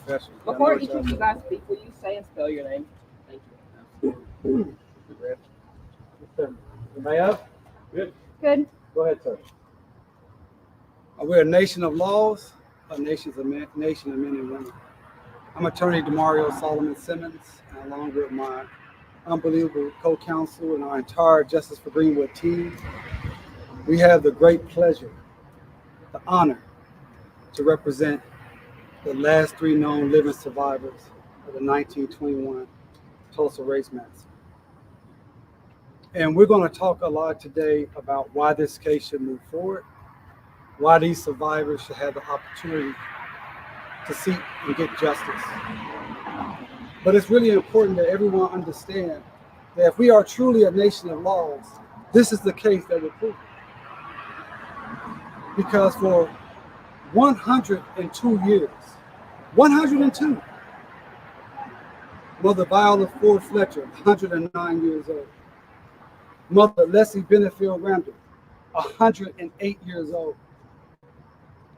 professional. Before each of you guys speak, will you say and spell your name? Thank you. Anybody else? Good. Good. Go ahead, sir. We're a nation of laws, a nation of men and women. I'm attorney Demario Solomon Simmons, and along with my unbelievable co-counsel and our entire Justice for Greenwood team, we have the great pleasure, the honor to represent the last 3 known living survivors of the 1921 Tulsa Race Massacre. And we're going to talk a lot today about why this case should move forward, why these survivors should have the opportunity to seek and get justice. But it's really important that everyone understand that if we are truly a nation of laws, this is the case that we're proving. Because for 102 years, 102, Mother Viola Ford Fletcher, 109 years old. Mother Leslie Benefield Randall, 108 years old.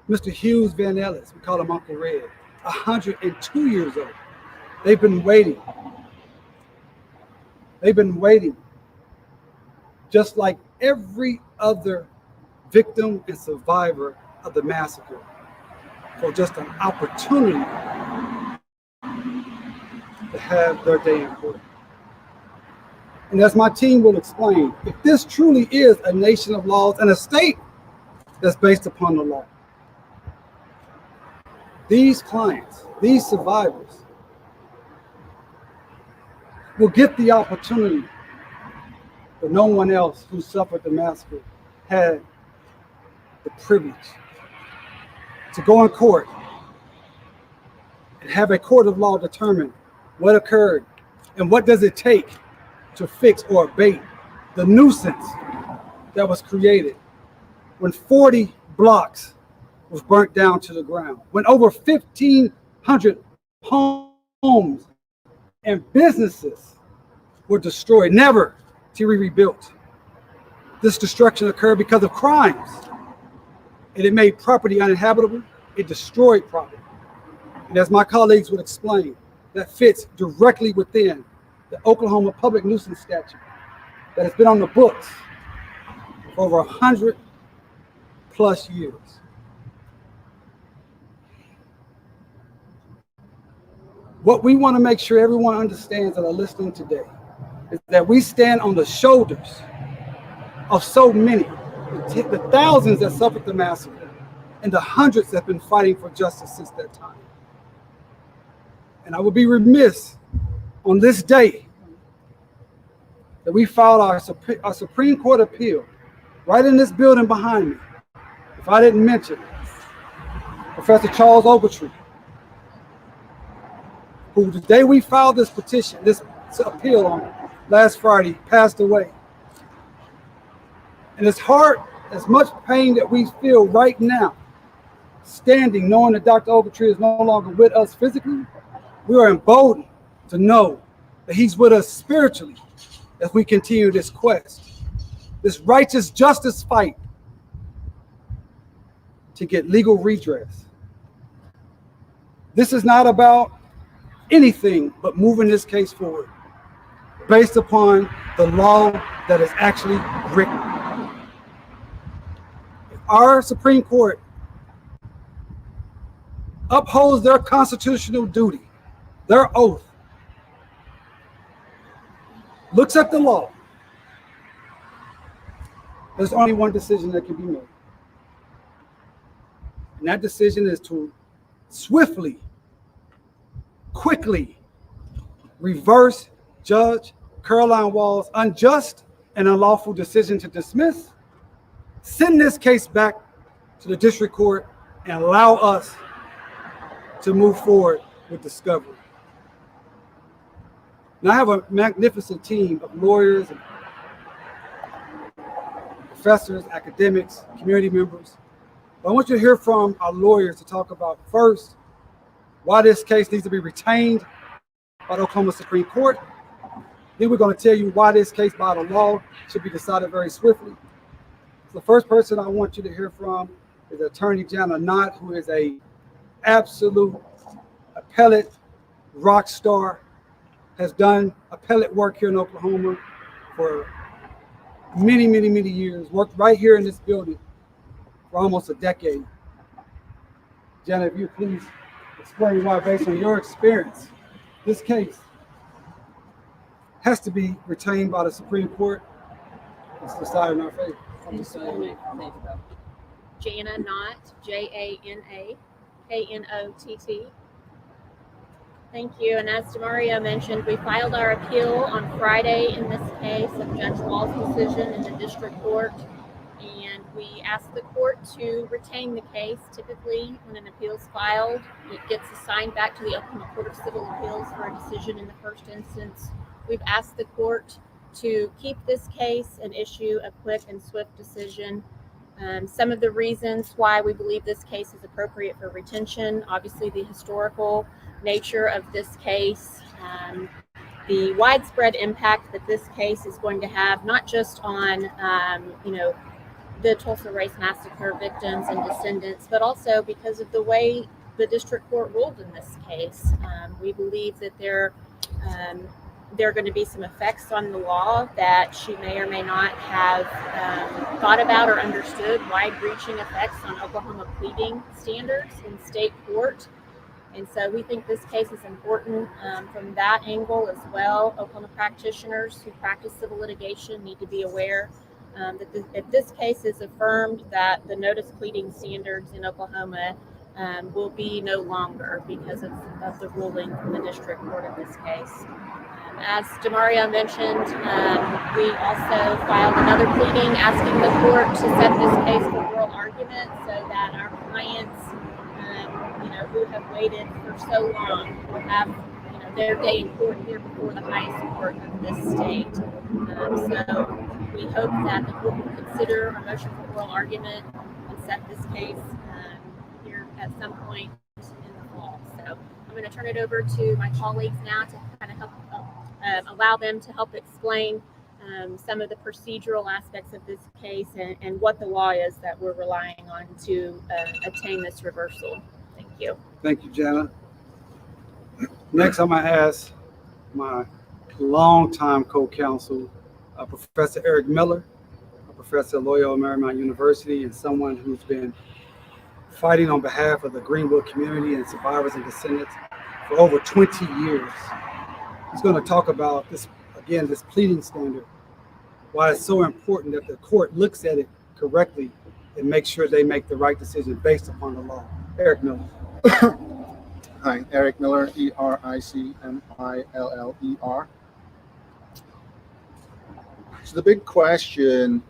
Mr. Hughes Van Ellis, we call him Uncle Red, 102 years old. They've been waiting. They've been waiting, just like every other victim and survivor of the massacre, for just an opportunity to have their day in court. And as my team will explain, if this truly is a nation of laws and a state that's based upon the law, these clients, these survivors, will get the opportunity that no one else who suffered the massacre had the privilege to go in court and have a court of law determine what occurred and what does it take to fix or abate the nuisance that was created when 40 blocks was burnt down to the ground, when over 1,500 homes and businesses were destroyed, never to be rebuilt. This destruction occurred because of crimes, and it made property uninhabitable. It destroyed property. And as my colleagues would explain, that fits directly within the Oklahoma Public Nuisance Statute that has been on the books for over 100+ years. What we want to make sure everyone understands that are listening today is that we stand on the shoulders of so many, the thousands that suffered the massacre and the hundreds that have been fighting for justice since that time. And I would be remiss on this day that we filed our Supreme Court appeal right in this building behind me, if I didn't mention Professor Charles Ogletree, who the day we filed this petition, this appeal on last Friday, passed away. And it's hard, as much pain that we feel right now, standing, knowing that Dr. Ogletree is no longer with us physically, we are emboldened to know that he's with us spiritually as we continue this quest, this righteous justice fight to get legal redress. This is not about anything but moving this case forward based upon the law that is actually written. If our Supreme Court upholds their constitutional duty, their oath, looks at the law, there's only one decision that can be made. And that decision is to swiftly, quickly reverse Judge Caroline Wall's unjust and unlawful decision to dismiss, send this case back to the district court, and allow us to move forward with discovery. Now, I have a magnificent team of lawyers, and professors, academics, community members. But I want you to hear from our lawyers to talk about, first, why this case needs to be retained by the Oklahoma Supreme Court. Then we're going to tell you why this case by the law should be decided very swiftly. So the first person I want you to hear from is Attorney General Knott, who is an absolute appellate rock star, has done appellate work here in Oklahoma for many, many, many years, worked right here in this building for almost a decade. Janet, if you please explain why, based on your experience, this case has to be retained by the Supreme Court. It's decided in our favor. Jana Knott, Janaknott. Thank you. And as Demario mentioned, we filed our appeal on Friday in this case of Judge Wall's decision in the district court. And we asked the court to retain the case. Typically, when an appeal is filed, it gets assigned back to the Oklahoma Court of Civil Appeals for a decision in the first instance. We've asked the court to keep this case and issue a quick and swift decision. Some of the reasons why we believe this case is appropriate for retention, obviously the historical nature of this case, the widespread impact that this case is going to have, not just on, the Tulsa Race Massacre victims and descendants, but also because of the way the district court ruled in this case. We believe that there are going to be some effects on the law that she may or may not have thought about or understood, wide-reaching effects on Oklahoma pleading standards in state court. And so we think this case is important from that angle as well. Oklahoma practitioners who practice civil litigation need to be aware that if this case is affirmed, that the notice pleading standards in Oklahoma will be no longer because of the ruling from the district court in this case. As Demario mentioned, we also filed another pleading asking the court to set this case for oral argument so that our clients, who have waited for so long, will have their day in court here before the highest court of this state. So we hope that the court will consider a motion for oral argument and set this case here at some point in the fall. So I'm going to turn it over to my colleagues now to kind of help allow them to help explain some of the procedural aspects of this case and what the law is that we're relying on to obtain this reversal. Thank you. Thank you, Jana. Next, I'm going to ask my longtime co-counsel, Professor Eric Miller, a professor at Loyola Marymount University, and someone who's been fighting on behalf of the Greenwood community and survivors and descendants for over 20 years. He's going to talk about this pleading standard, why it's so important that the court looks at it correctly and makes sure they make the right decision based upon the law. Eric Miller. Hi, Eric Miller, ERICMILLER. So the big question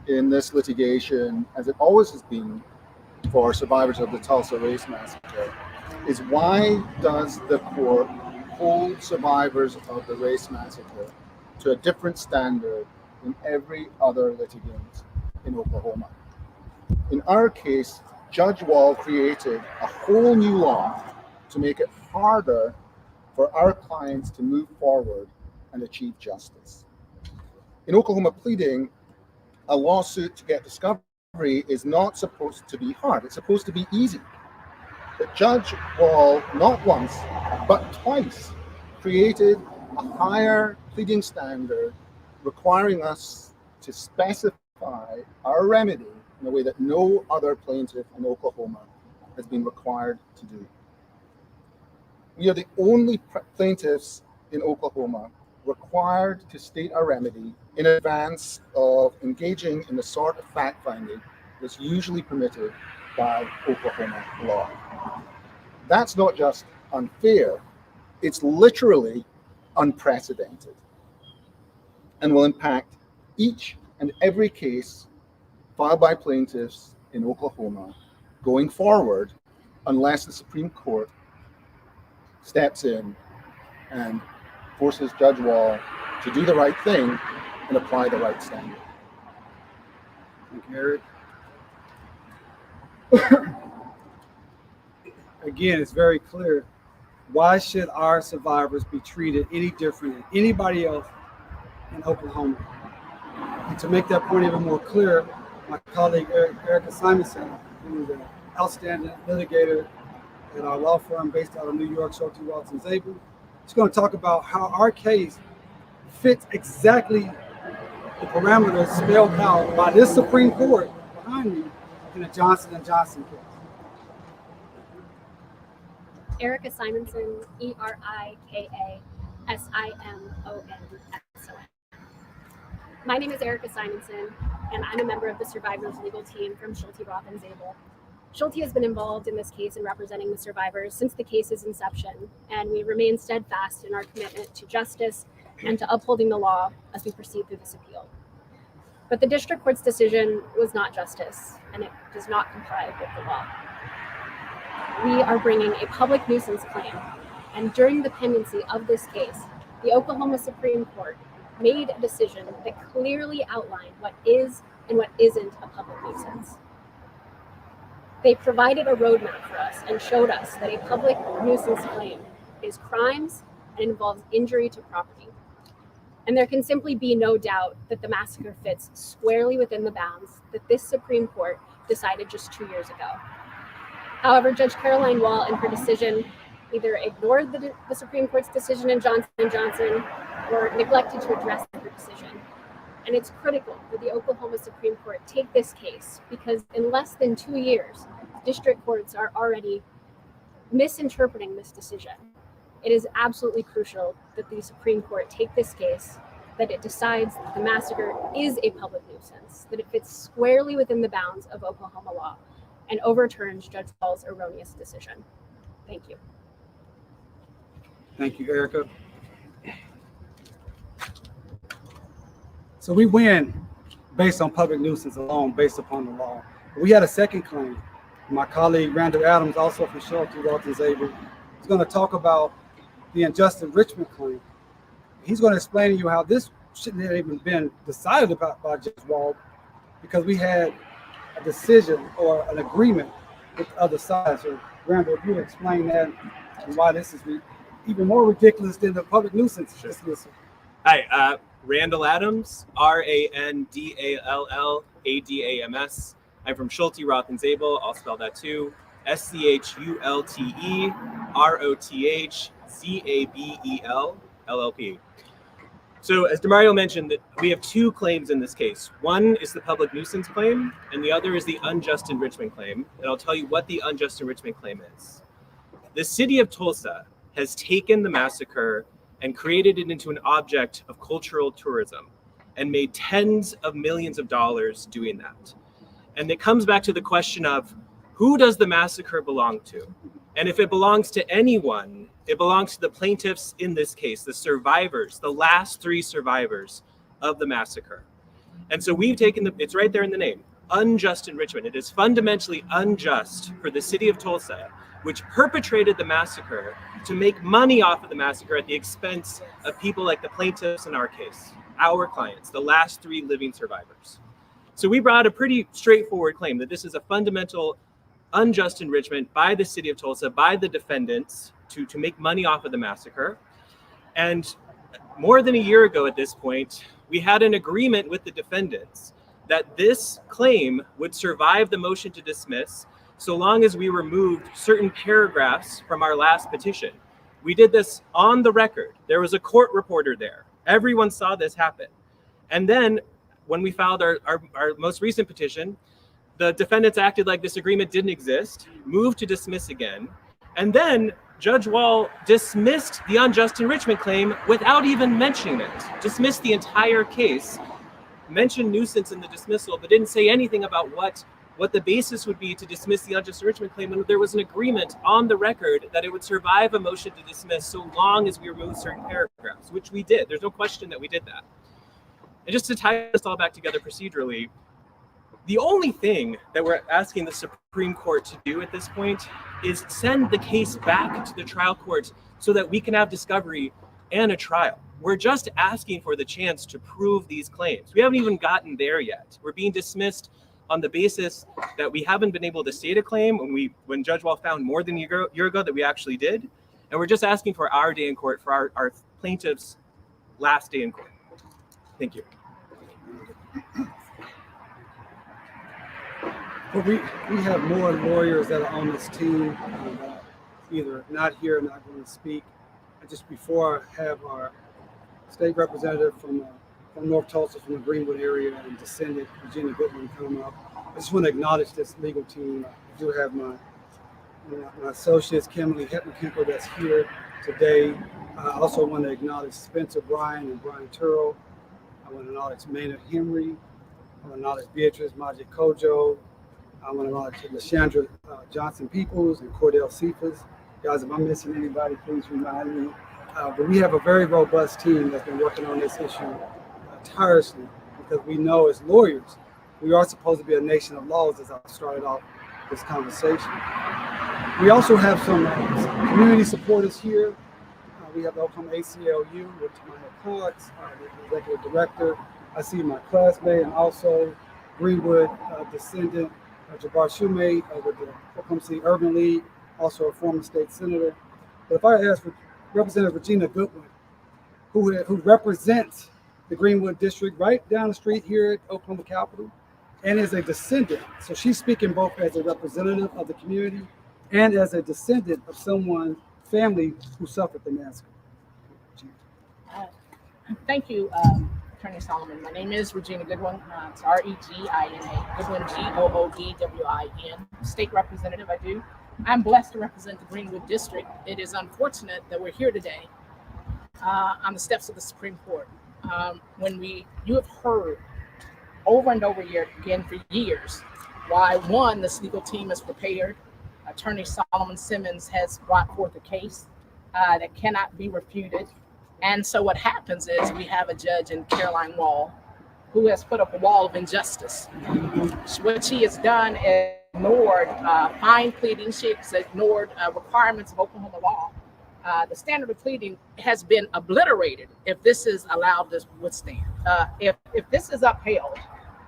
in this litigation, as it always has been for survivors of the Tulsa Race Massacre, is why does the court hold survivors of the race massacre to a different standard than every other litigant in Oklahoma? In our case, Judge Wall created a whole new law to make it harder for our clients to move forward and achieve justice. In Oklahoma pleading, a lawsuit to get discovery is not supposed to be hard. It's supposed to be easy. But Judge Wall, not once, but twice, created a higher pleading standard requiring us to specify our remedy in a way that no other plaintiff in Oklahoma has been required to do. We are the only plaintiffs in Oklahoma required to state our remedy in advance of engaging in the sort of fact-finding that's usually permitted by Oklahoma law. That's not just unfair, it's literally unprecedented and will impact each and every case filed by plaintiffs in Oklahoma going forward unless the Supreme Court steps in and forces Judge Wall to do the right thing and apply the right standard. Thank you, Eric. Again, it's very clear. Why should our survivors be treated any different than anybody else in Oklahoma? And to make that point even more clear, my colleague Erica Simonson, who is an outstanding litigator, at our law firm based out of New York, Schulte, Walton, Zabel. He's going to talk about how our case fits exactly the parameters spelled out by this Supreme Court behind me in the Johnson & Johnson case. Erica Simonson, ErikaSimonson. My name is Erica Simonson, and I'm a member of the survivors legal team from Schulte, Roth, and Zabel. Schulte has been involved in this case and representing the survivors since the case's inception, and we remain steadfast in our commitment to justice and to upholding the law as we proceed through this appeal. But the district court's decision was not justice, and it does not comply with the law. We are bringing a public nuisance claim, and during the pendency of this case, the Oklahoma Supreme Court made a decision that clearly outlined what is and what isn't a public nuisance. They provided a roadmap for us and showed us that a public nuisance claim is crimes and involves injury to property. And there can simply be no doubt that the massacre fits squarely within the bounds that this Supreme Court decided just 2 years ago. However, Judge Caroline Wall, in her decision, either ignored the Supreme Court's decision in Johnson & Johnson or neglected to address her decision. And it's critical that the Oklahoma Supreme Court take this case because in less than 2 years, district courts are already misinterpreting this decision. It is absolutely crucial that the Supreme Court take this case, that it decides that the massacre is a public nuisance, that it fits squarely within the bounds of Oklahoma law, and overturns Judge Wall's erroneous decision. Thank you. Thank you, Erica. So we win based on public nuisance alone, based upon the law. But we had a second claim. My colleague, Randall Adams, also from Schulte, Walton, Zabel, is going to talk about the unjust enrichment claim. He's going to explain to you how this shouldn't have even been decided about by Judge Wall because we had a decision or an agreement with the other side. So, Randall, if you explain that and why this is even more ridiculous than the public nuisance dismissal. Hi, Randall Adams, RandallAdams. I'm from Schulte, Roth, and Zabel. I'll spell that too. SCHULTEROTHZABEL, LLP. So as DeMario mentioned, that we have two claims in this case. One is the public nuisance claim, and the other is the unjust enrichment claim. And I'll tell you what the unjust enrichment claim is. The City of Tulsa has taken the massacre and created it into an object of cultural tourism and made tens of millions of dollars doing that. And it comes back to the question of who does the massacre belong to? And if it belongs to anyone, it belongs to the plaintiffs in this case, the survivors, the last three survivors of the massacre. And so we've taken it's right there in the name, unjust enrichment. It is fundamentally unjust for the City of Tulsa, which perpetrated the massacre, to make money off of the massacre at the expense of people like the plaintiffs in our case, our clients, the last three living survivors. So we brought a pretty straightforward claim that this is a fundamental unjust enrichment by the City of Tulsa, by the defendants, to make money off of the massacre. And more than a year ago at this point, we had an agreement with the defendants that this claim would survive the motion to dismiss so long as we removed certain paragraphs from our last petition. We did this on the record. There was a court reporter there. Everyone saw this happen. And then when we filed our most recent petition, the defendants acted like this agreement didn't exist, moved to dismiss again, and then Judge Wall dismissed the unjust enrichment claim without even mentioning it, dismissed the entire case, mentioned nuisance in the dismissal, but didn't say anything about what the basis would be to dismiss the unjust enrichment claim when there was an agreement on the record that it would survive a motion to dismiss so long as we removed certain paragraphs, which we did. There's no question that we did that. And just to tie this all back together procedurally, the only thing that we're asking the Supreme Court to do at this point is send the case back to the trial court so that we can have discovery and a trial. We're just asking for the chance to prove these claims. We haven't even gotten there yet. We're being dismissed on the basis that we haven't been able to state a claim when Judge Wall found more than a year ago that we actually did. And we're just asking for our day in court, for our plaintiff's last day in court. Thank you. But we have more lawyers that are on this team. either not here or not going to speak. And just before I have our state representative from North Tulsa, from the Greenwood area, and descendant Regina Goodwin come up, I just want to acknowledge this legal team. I do have my associates, Kimberly Hetman-Kemper, that's here today. I also want to acknowledge Spencer Bryan and Brian Turrell. I want to acknowledge Maynard Henry. I want to acknowledge Beatrice Majid Kojo. I want to acknowledge LaShandra Johnson Peoples and Cordell Cephas. Guys, if I'm missing anybody, please remind me. But we have a very robust team that's been working on this issue tirelessly, because we know as lawyers, we are supposed to be a nation of laws, as I started off this conversation. We also have some community supporters here. We have the Oklahoma ACLU with Tamaya Cox, the executive director. I see my classmate and also Greenwood descendant, Jabbar Shumate with the Oklahoma City Urban League, also a former state senator. But if I ask Representative Regina Goodwin, who represents the Greenwood district right down the street here at Oklahoma Capitol, and is a descendant. So she's speaking both as a representative of the community and as a descendant of someone, family, who suffered the massacre. Thank you, Attorney Solomon. My name is Regina Goodwin. It's Regina, Goodwin, Goodwin, state representative. I'm blessed to represent the Greenwood district. It is unfortunate that we're here today on the steps of the Supreme Court. When you have heard over and over again for years why, one, this legal team is prepared. Attorney Solomon Simmons has brought forth a case that cannot be refuted. And so what happens is we have a judge in Caroline Wall who has put up a wall of injustice. What she has done is ignored fine pleading. She has ignored requirements of Oklahoma law. The standard of pleading has been obliterated if this is allowed to withstand. If this is upheld,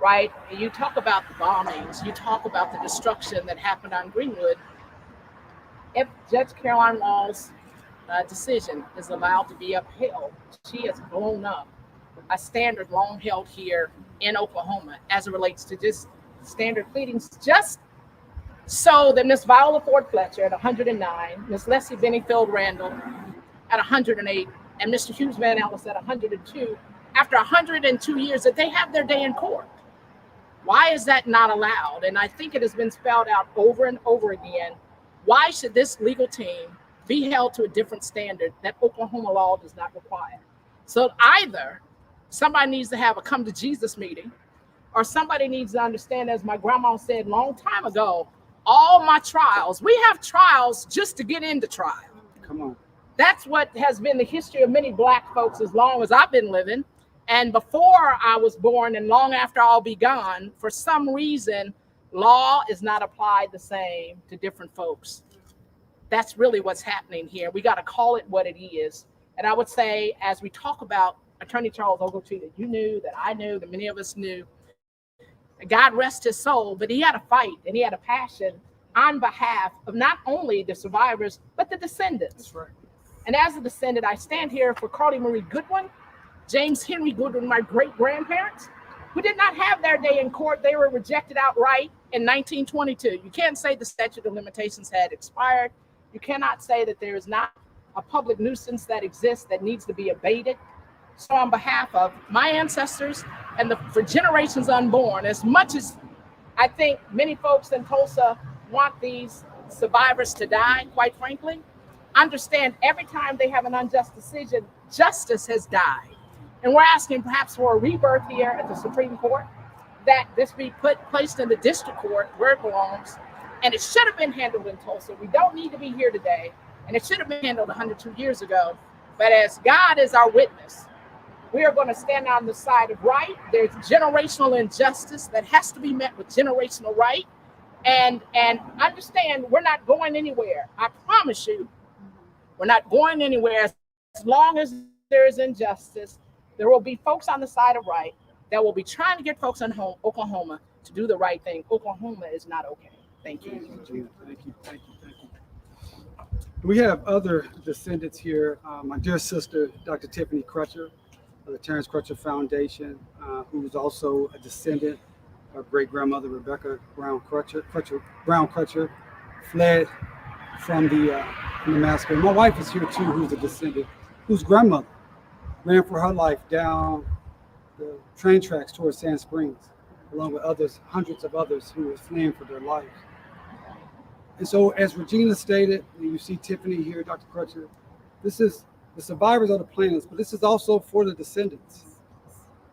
right, you talk about the bombings, you talk about the destruction that happened on Greenwood. If Judge Caroline Wall's decision is allowed to be upheld, she has blown up a standard long held here in Oklahoma as it relates to just standard pleadings, just so that Miss Viola Ford Fletcher at 109, Miss Leslie Bennyfield Randall at 108, and Mr. Hughes Van Ellis at 102, after 102 years, that they have their day in court. Why is that not allowed? And I think it has been spelled out over and over again. Why should this legal team be held to a different standard that Oklahoma law does not require? So either somebody needs to have a come to Jesus meeting, or somebody needs to understand, as my grandma said a long time ago, all my trials, we have trials just to get into trial. Come on. That's what has been the history of many Black folks as long as I've been living. And before I was born and long after I'll be gone, for some reason, law is not applied the same to different folks. That's really what's happening here. We got to call it what it is. And I would say, as we talk about Attorney Charles Ogletree, that you knew, that I knew, that many of us knew, God rest his soul, but he had a fight and he had a passion on behalf of not only the survivors, but the descendants. That's right. And as a descendant, I stand here for Carly Marie Goodwin, James Henry Goodwin, my great-grandparents, who did not have their day in court. They were rejected outright in 1922. You can't say the statute of limitations had expired. You cannot say that there is not a public nuisance that exists that needs to be abated. So on behalf of my ancestors and for generations unborn, as much as I think many folks in Tulsa want these survivors to die, quite frankly, understand every time they have an unjust decision, justice has died. And we're asking perhaps for a rebirth here at the Supreme Court, that this be placed in the district court where it belongs. And it should have been handled in Tulsa. We don't need to be here today. And it should have been handled 102 years ago. But as God is our witness, we are going to stand on the side of right. There's generational injustice that has to be met with generational right. And understand, we're not going anywhere. I promise you, we're not going anywhere. As long as there is injustice, there will be folks on the side of right that will be trying to get folks in Oklahoma to do the right thing. Oklahoma is not okay. Thank you. Thank you. We have other descendants here. My dear sister, Dr. Tiffany Crutcher, of the Terrence Crutcher Foundation, who's also a descendant. Her great-grandmother, Rebecca Brown Crutcher, fled from the in the massacre. My wife is here too, who's a descendant, whose grandmother ran for her life down the train tracks towards Sand Springs, along with others, hundreds of others who were fleeing for their life. And so, as Regina stated, and you see Tiffany here, Dr. Crutcher, this is the survivors of the plaintiffs, but this is also for the descendants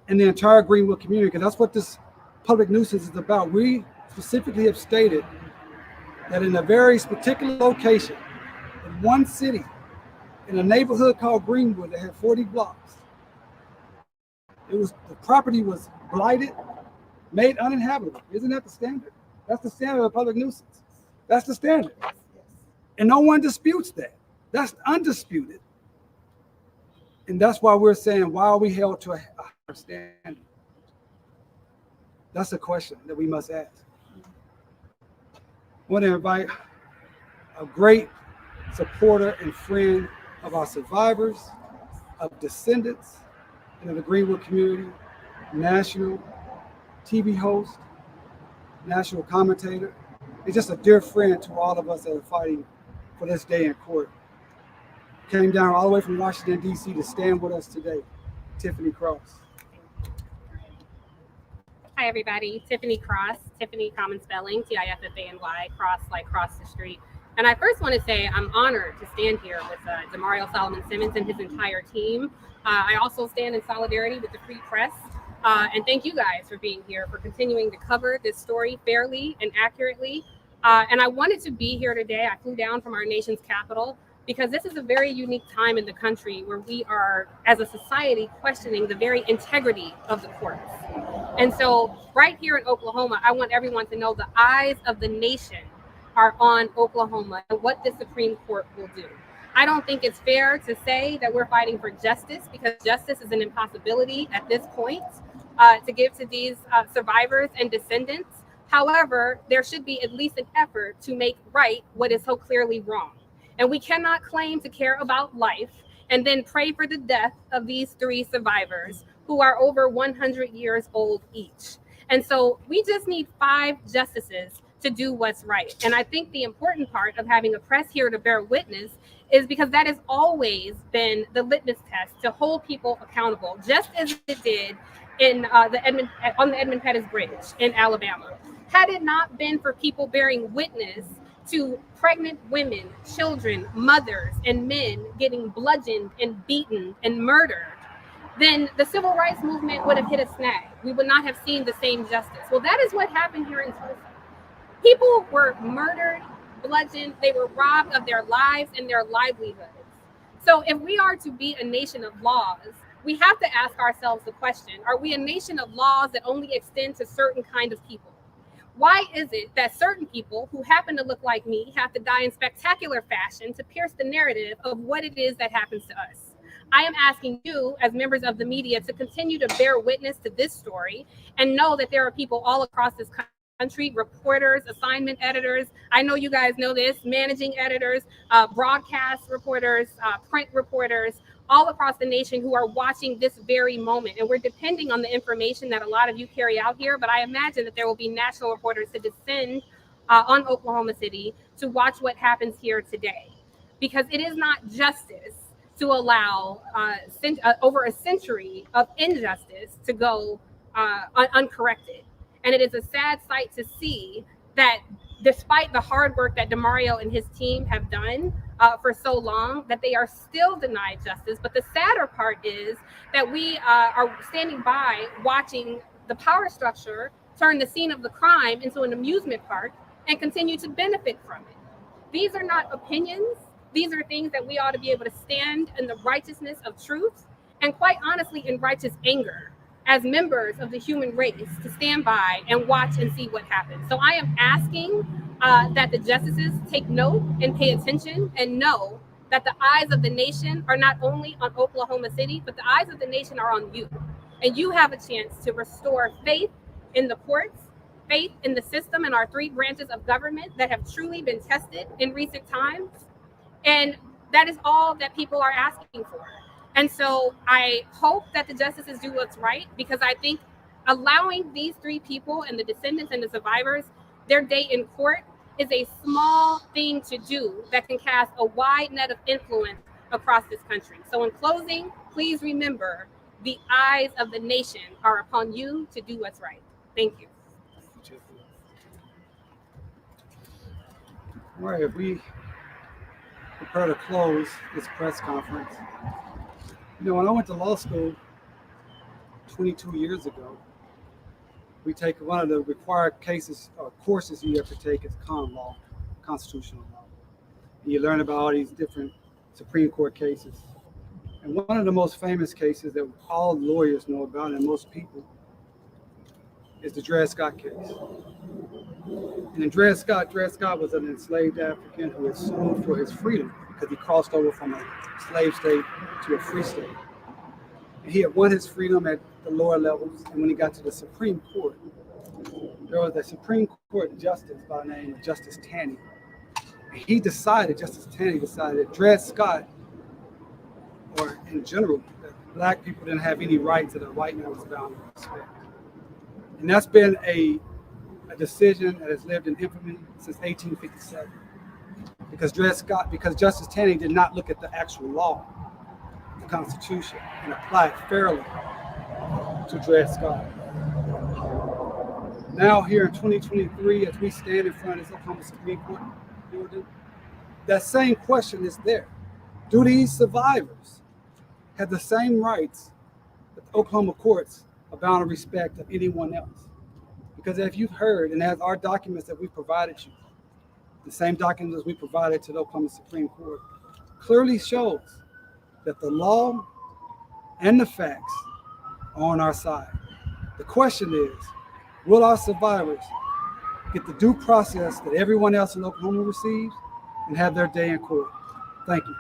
and the entire Greenwood community, because that's what this public nuisance is about. We specifically have stated that in a very particular location, in one city, in a neighborhood called Greenwood that had 40 blocks, the property was blighted, made uninhabitable. Isn't that the standard? That's the standard of public nuisance. That's the standard. And no one disputes that. That's undisputed. And that's why we're saying, why are we held to a higher standard? That's a question that we must ask. I want to invite a great supporter and friend of our survivors, of descendants, and of the Greenwood community, national TV host, national commentator, and just a dear friend to all of us that are fighting for this day in court. Came down all the way from Washington, D.C. to stand with us today, Tiffany Cross. Hi, everybody. Tiffany Cross, Tiffany common spelling, Tiffany, Cross like cross the street. And I first want to say I'm honored to stand here with Demario Solomon Simmons and his entire team. I also stand in solidarity with the Free Press. And thank you guys for being here, for continuing to cover this story fairly and accurately. And I wanted to be here today. I flew down from our nation's capital because this is a very unique time in the country where we are, as a society, questioning the very integrity of the courts. And so right here in Oklahoma, I want everyone to know the eyes of the nation are on Oklahoma and what the Supreme Court will do. I don't think it's fair to say that we're fighting for justice, because justice is an impossibility at this point to give to these survivors and descendants. However, there should be at least an effort to make right what is so clearly wrong. And we cannot claim to care about life and then pray for the death of these three survivors who are over 100 years old each. And so we just need 5 justices to do what's right. And I think the important part of having a press here to bear witness is because that has always been the litmus test to hold people accountable, just as it did in on the Edmund Pettus Bridge in Alabama. Had it not been for people bearing witness to pregnant women, children, mothers, and men getting bludgeoned and beaten and murdered, then the civil rights movement would have hit a snag. We would not have seen the same justice. Well, that is what happened here in Tulsa. People were murdered, bludgeoned, they were robbed of their lives and their livelihoods. So if we are to be a nation of laws, we have to ask ourselves the question, are we a nation of laws that only extend to certain kind of people? Why is it that certain people who happen to look like me have to die in spectacular fashion to pierce the narrative of what it is that happens to us? I am asking you, as members of the media, to continue to bear witness to this story and know that there are people all across this country, reporters, assignment editors, I know you guys know this, managing editors, broadcast reporters, print reporters, all across the nation who are watching this very moment. And we're depending on the information that a lot of you carry out here, but I imagine that there will be national reporters to descend on Oklahoma City to watch what happens here today. Because it is not justice to allow over a century of injustice to go uncorrected. And it is a sad sight to see that despite the hard work that Demario and his team have done for so long, that they are still denied justice. But the sadder part is that we are standing by watching the power structure turn the scene of the crime into an amusement park and continue to benefit from it. These are not opinions. These are things that we ought to be able to stand in the righteousness of truth and, quite honestly, in righteous anger as members of the human race, to stand by and watch and see what happens. So I am asking that the justices take note and pay attention and know that the eyes of the nation are not only on Oklahoma City, but the eyes of the nation are on you. And you have a chance to restore faith in the courts, faith in the system and our 3 branches of government that have truly been tested in recent times. And that is all that people are asking for. And so I hope that the justices do what's right, because I think allowing these 3 people and the descendants and the survivors their day in court is a small thing to do that can cast a wide net of influence across this country. So in closing, please remember the eyes of the nation are upon you to do what's right. Thank you. All right, if we prepare to close this press conference, when I went to law school 22 years ago, we take one of the required cases or courses you have to take is common law, constitutional law. And you learn about all these different Supreme Court cases. And one of the most famous cases that all lawyers know about and most people is the Dred Scott case. And in Dred Scott was an enslaved African who was sued for his freedom because he crossed over from a slave state to a free state. And he had won his freedom at the lower levels, and when he got to the Supreme Court, there was a Supreme Court justice by the name of Justice Taney. And Justice Taney decided that Dred Scott, or in general, that black people didn't have any rights that a white man was bound to respect. And that's been a decision that has lived in infamy since 1857. Because Justice Taney did not look at the actual law, the Constitution, and apply it fairly to Dred Scott. Now here in 2023, as we stand in front of this Oklahoma Supreme Court building, that same question is there. Do these survivors have the same rights that the Oklahoma courts are bound to respect of anyone else? Because as you've heard, and as our documents that we provided you, the same documents as we provided to the Oklahoma Supreme Court, clearly shows that the law and the facts are on our side. The question is, will our survivors get the due process that everyone else in Oklahoma receives and have their day in court? Thank you.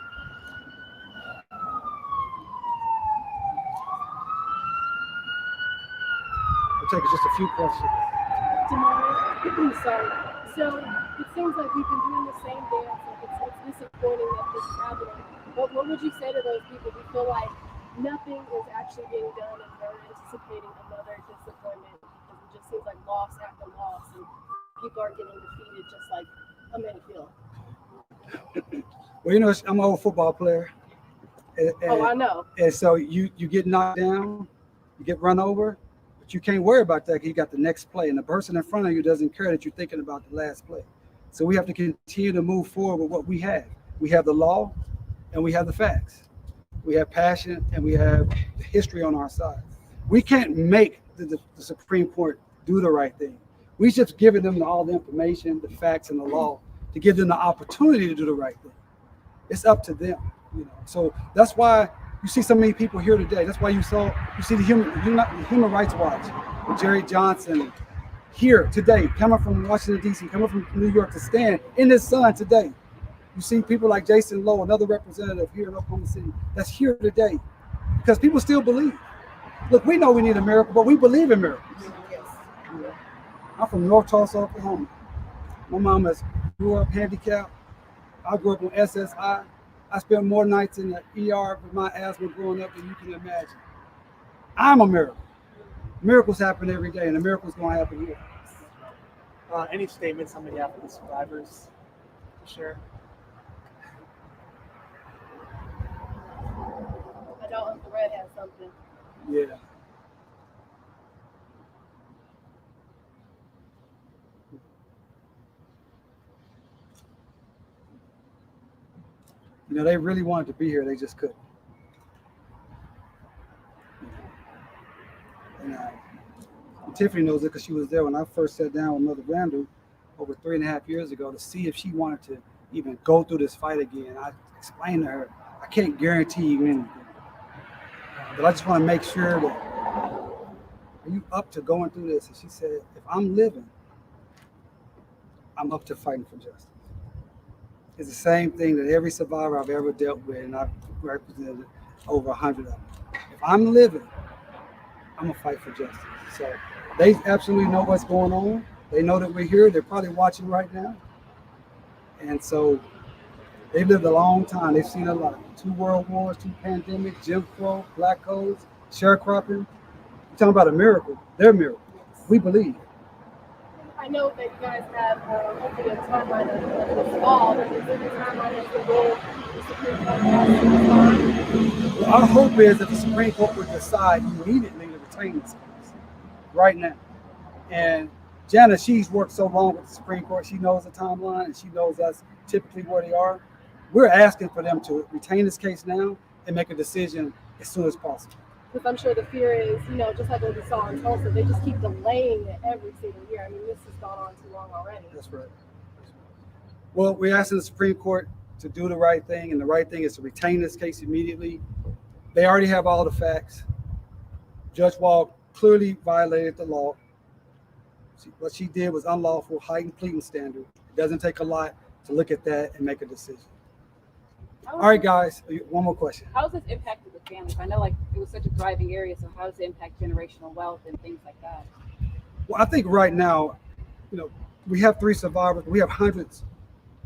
We'll take just a few questions. Sorry. So it seems like we've been doing the same dance. Like it's disappointing that this is happening. But what would you say to those people who feel like nothing is actually being done and they're anticipating another disappointment because it just seems like loss after loss and people are getting defeated just like a many feel? Well, I'm an old football player. And I know. And so you get knocked down, you get run over, but you can't worry about that because you got the next play. And the person in front of you doesn't care that you're thinking about the last play. So we have to continue to move forward with what we have. We have the law and we have the facts. We have passion and we have the history on our side. We can't make the Supreme Court do the right thing. We just giving them all the information, the facts, and the law to give them the opportunity to do the right thing. It's up to them, So that's why you see so many people here today. That's why you see the Human Rights Watch with Jerry Johnson here today, coming from Washington, D.C., coming from New York to stand in the sun today. You see people like Jason Lowe, another representative here in Oklahoma City, that's here today because people still believe. Look, we know we need a miracle, but we believe in miracles. Yes. I'm from North Tulsa, Oklahoma. My mom grew up handicapped. I grew up on SSI. I spent more nights in the ER with my asthma growing up than you can imagine. I'm a miracle. Miracles happen every day, and a miracle's going to happen here. Any statements on behalf of the survivors to share? I know Uncle Red has something. Yeah. They really wanted to be here. They just couldn't. And Tiffany knows it because she was there when I first sat down with Mother Randall over 3.5 years ago to see if she wanted to even go through this fight again. I explained to her, I can't guarantee you anything. But I just want to make sure that, are you up to going through this? And she said, if I'm living, I'm up to fighting for justice. It's the same thing that every survivor I've ever dealt with, and I've represented over 100 of them. If I'm living, I'm gonna fight for justice. So they absolutely know what's going on. They know that we're here. They're probably watching right now. And so they've lived a long time. They've seen a lot. 2 world wars, 2 pandemics, Jim Crow, black codes, sharecropping. You're talking about a miracle. They're miracles. We believe. I know that you guys have hopefully a timeline of this fall, but is there a timeline as to when the Supreme Court has to respond? Well, our hope is that the Supreme Court would decide immediately to retain this case right now. And Jana, she's worked so long with the Supreme Court, she knows the timeline and she knows that's typically where they are. We're asking for them to retain this case now and make a decision as soon as possible. Because I'm sure the fear is, just like what we saw in Tulsa, they just keep delaying it every single year. I mean, this has gone on too long already. That's right. Well, we're asking the Supreme Court to do the right thing, and the right thing is to retain this case immediately. They already have all the facts. Judge Wall clearly violated the law. What she did was unlawful, heightened pleading standard. It doesn't take a lot to look at that and make a decision. All right, guys, one more question. How has this impacted the families? I know, it was such a thriving area, so how does it impact generational wealth and things like that? Well, I think right now, we have 3 survivors. We have hundreds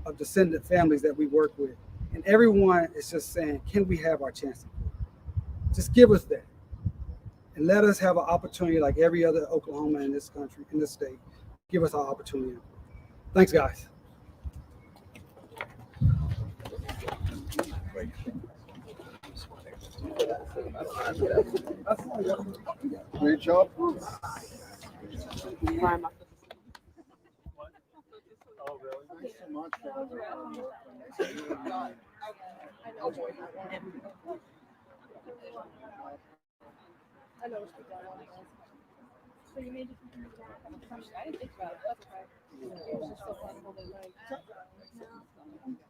of descendant families that we work with, and everyone is just saying, can we have our chance? Just give us that, and let us have an opportunity like every other Oklahoma in this country, in this state. Give us our opportunity. Thanks, guys. Great job. Thanks so much. I know what you've done. So you made it through that. I didn't think about it. That's okay. It was just so fun holding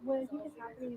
when he was happening.